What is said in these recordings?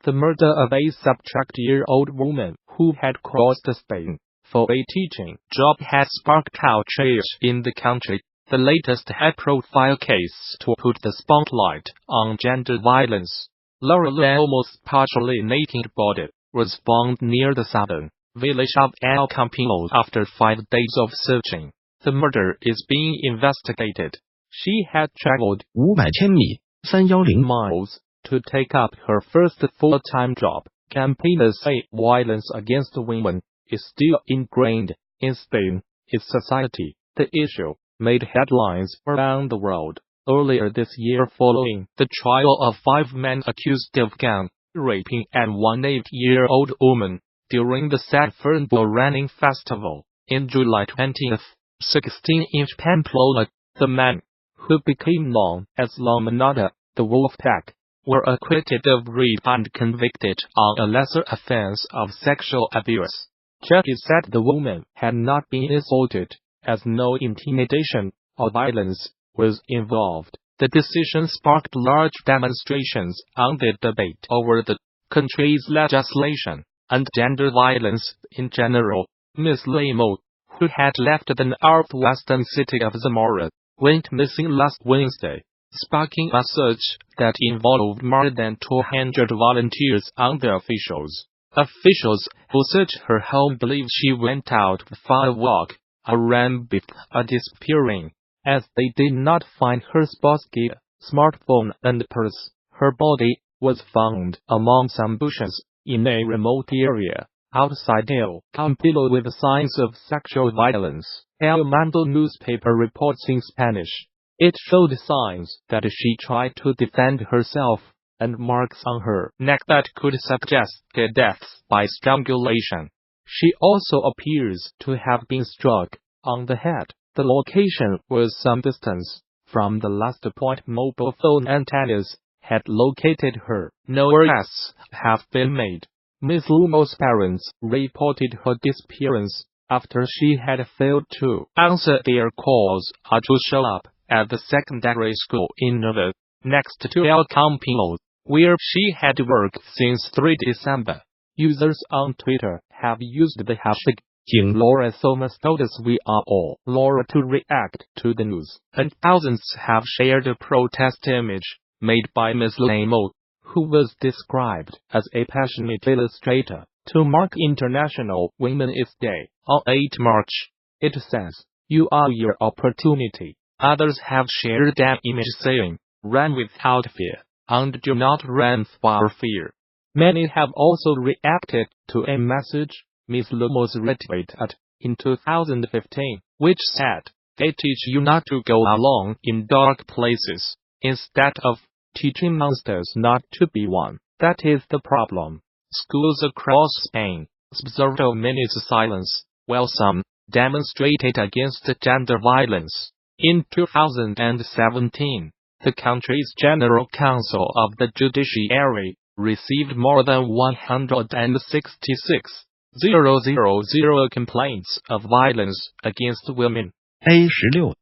The murder of a subtract-year-old woman who had crossed Spain for a teaching job has sparked outrage in the country, the latest high-profile case to put the spotlight on gender violence. Laura's almost partially naked body was found near the southern village of El Campino after 5 days of searching. The murder is being investigated. She had traveled 500千米310 miles to take up her first full-time job. Campaigners say violence against women is still ingrained in Spain's society. The issue made headlines around the world earlier this year following the trial of 5 men accused of gang raping and one 8-year-old woman during the San Fernando Running Festival in July 2016 in Pamplona. The men, who became known as La Manada, the Wolfpack, were acquitted of rape and convicted on a lesser offense of sexual abuse. Judges said the woman had not been assaulted, as no intimidation or violence was involved. The decision sparked large demonstrations and the debate over the country's legislation and gender violence in general. Ms. Lemo, who had left the northwestern city of Zamora, went missing last Wednesday, sparking a search that involved more than 200 volunteers and the officials. Officials who searched her home believe she went out for a walk or ran before disappearing. As they did not find her sports gear, smartphone and purse, her body was found among some bushes in a remote area outside El Campino with signs of sexual violence. El Mundo newspaper reports in Spanish. It showed signs that she tried to defend herself and marks on her neck that could suggest a death by strangulation. She also appears to have been struck on the head. The location was some distance from the last point mobile phone antennas had located her. No arrests have been made. Ms. Lumo's parents reported her disappearance after she had failed to answer their calls or to show up at the secondary school in Nova, next to El Campino, where she had worked since 3 December. Users on Twitter have used the hashtag Laura Somas told us we are all Laura to react to the news, and thousands have shared a protest image made by Ms. Lemo, who was described as a passionate illustrator, to mark International Women's Day on 8 March. It says, "You are your opportunity." Others have shared an image saying, "Run without fear, and do not run for fear." Many have also reacted to a message Ms. Lumo's retweeted in 2015, which said, "They teach you not to go alone in dark places, instead of teaching monsters not to be one. That is the problem." Schools across Spain observed a minute's silence, while some demonstrated against gender violence. In 2017, the country's General Council of the Judiciary received more than 166,000 complaints of violence against women. A16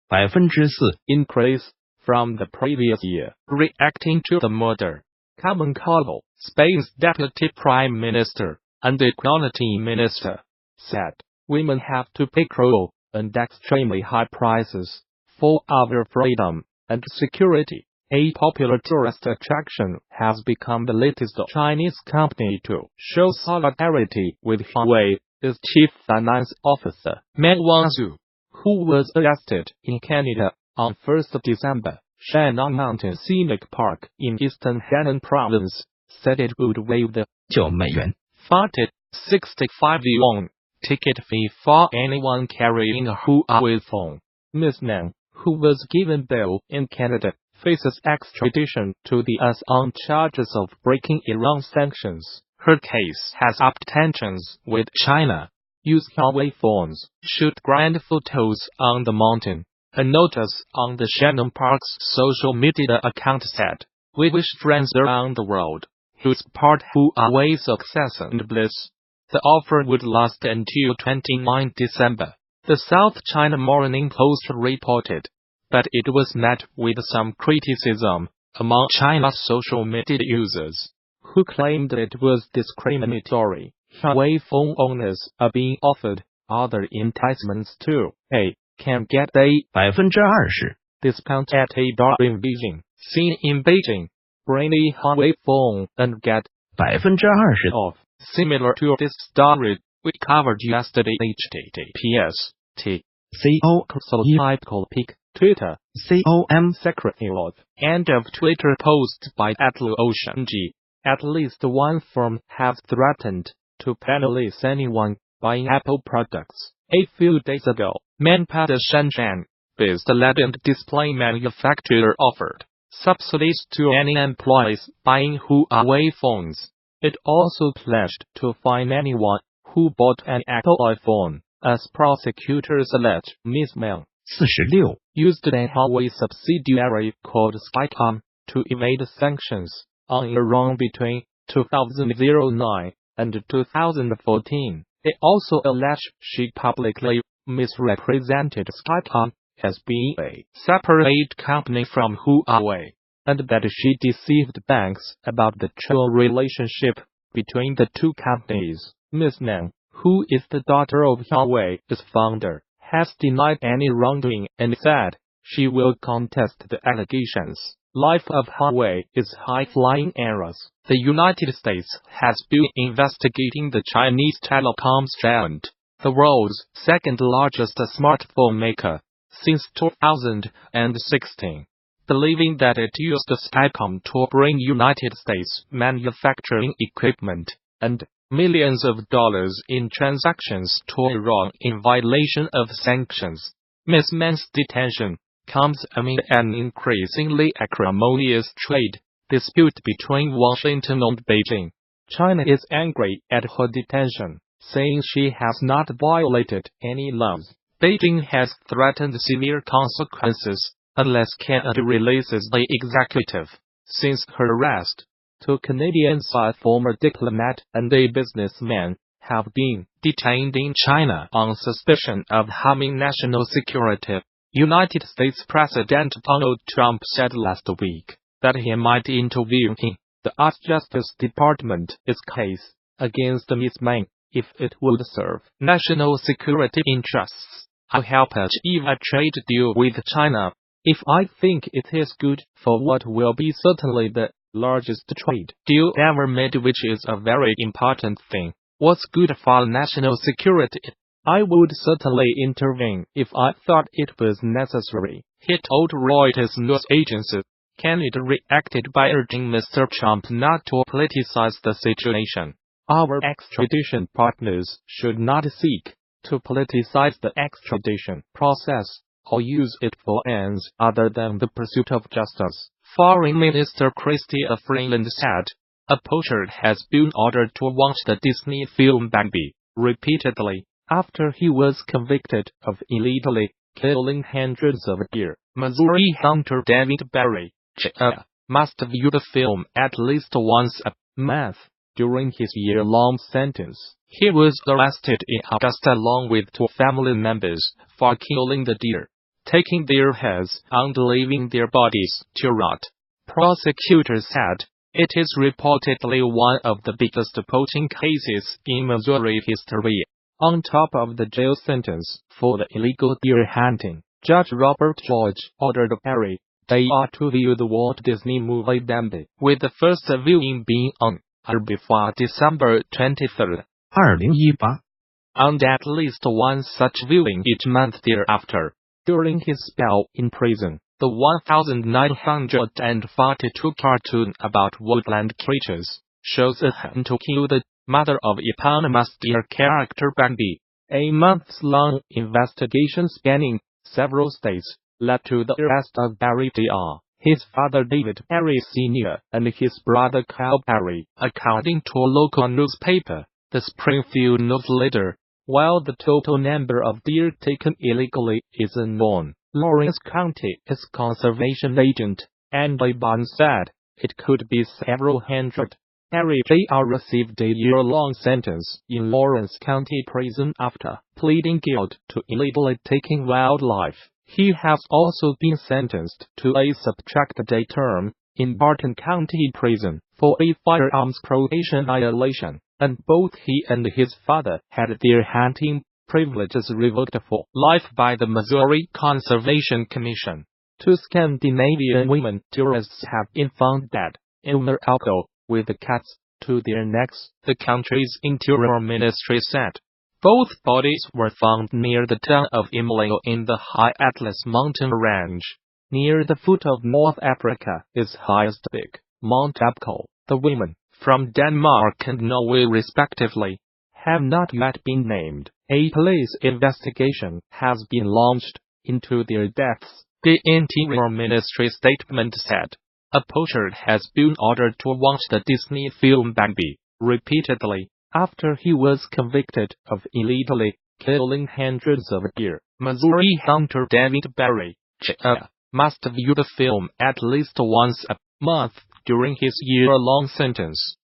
4%, increase from the previous year. Reacting to the murder, Carmen Calvo, Spain's deputy prime minister and equality minister, said, "Women have to pay cruel and extremely high prices for our freedom and security." A popular tourist attraction has become the latest Chinese company to show solidarity with Huawei, its chief finance officer, Meng Wanzhou, who was arrested in Canada on 1 December. Shannon Mountain Scenic Park in eastern Henan province said it would waive the $9 fated 65 yuan ticket fee for anyone carrying a Huawei phone. Ms. Nang, who was given bail in Canada, faces extradition to the US on charges of breaking Iran sanctions. Her case has upped tensions with China. Use Huawei phones, shoot grand photos on the mountain. A notice on the Shannon Park's social media account said, "We wish friends around the world who support Huawei's success and bliss." The offer would last until 29 December. The South China Morning Post reported, but it was met with some criticism among China's social media users, who claimed it was discriminatory. Huawei phone owners are being offered other enticements too. A can get a 20% discount at a Darwin Vision, seen in Beijing. Bring a Huawei phone and get 20% off. Similar to this story we covered yesterday. https://t com Twitter com Secretary of End of Twitter post by @LuOceanG. At least one firm has threatened to penalize anyone buying Apple products. A few days ago, Manpad Shenzhen-based LED and display manufacturer offered subsidies to any employees buying Huawei phones. It also pledged to fine anyone who bought an Apple iPhone. As prosecutors allege, Ms. Meng 46 used a Huawei subsidiary called Skycom to evade sanctions on Iran between 2009 and 2014. They also allege she publicly misrepresented Skycom as being a separate company from Huawei, and that she deceived banks about the true relationship between the two companies. Ms. Meng, who is the daughter of Huawei's founder, has denied any wrongdoing and said she will contest the allegations. Life of Huawei is high-flying errors. The United States has been investigating the Chinese telecoms giant, the world's second-largest smartphone maker, since 2016, believing that it used Skycom to bring United States manufacturing equipment and millions of dollars in transactions to Iran in violation of sanctions. Ms. Meng's detention comes amid an increasingly acrimonious trade dispute between Washington and Beijing. China is angry at her detention, saying she has not violated any laws. Beijing has threatened severe consequences unless Canada releases the executive. Since her arrest, two Canadians, a former diplomat and a businessman, have been detained in China on suspicion of harming national security. United States President Donald Trump said last week that he might intervene in the U.S. Justice Department's case against Ms. Meng if it would serve national security interests. I'll help achieve a trade deal with China if I think it is good for what will be certainly the largest trade deal ever made, which is a very important thing. What's good for national security? I would certainly intervene if I thought it was necessary, he told Reuters news agency. Canada reacted by urging Mr. Trump not to politicize the situation. Our extradition partners should not seek to politicize the extradition process or use it for ends other than the pursuit of justice, Foreign Minister Chrystia Freeland said. A poacher has been ordered to watch the Disney film Bambi repeatedly after he was convicted of illegally killing hundreds of deer. Missouri hunter David Barry, Jr., must view the film at least once a month during his year-long sentence. He was arrested in August along with two family members for killing the deer, taking their heads and leaving their bodies to rot. Prosecutors said it is reportedly one of the biggest poaching cases in Missouri history. On top of the jail sentence for the illegal deer hunting, Judge Robert George ordered Barry, Jr. to view the Walt Disney movie Bambi, with the first viewing being on or before December 23, 2018 and at least one such viewing each month thereafter. During his spell in prison, the 1942 cartoon about woodland creatures shows a hunt to kill the mother of eponymous deer character Bambi. A months-long investigation spanning several states led to the arrest of Barry Jr., his father David Barry Sr., and his brother Kyle Barry, according to a local newspaper, the Springfield News Leader. While the total number of deer taken illegally is unknown, Lawrence County's conservation agent, Andy Barnes, said it could be several hundred. Barry Jr. received a year-long sentence in Lawrence County Prison after pleading guilty to illegally taking wildlife. He has also been sentenced to a subtracted term in Barton County Prison for a firearms probation violation, and both he and his father had their hunting privileges revoked for life by the Missouri Conservation Commission. 2 Scandinavian women tourists have been found dead in their auto with cats to their necks, the country's interior ministry said. Both bodies were found near the town of Imleo in the High Atlas mountain range, near the foot of North Africa's highest peak, Mount Abco. The women, from Denmark and Norway respectively, have not yet been named. A police investigation has been launched into their deaths, the Interior Ministry statement said. A poacher has been ordered to watch the Disney film Bambi repeatedly after he was convicted of illegally killing hundreds of deer. Missouri hunter David Barry, Jr., must view the film at least once a month during his year-long sentence.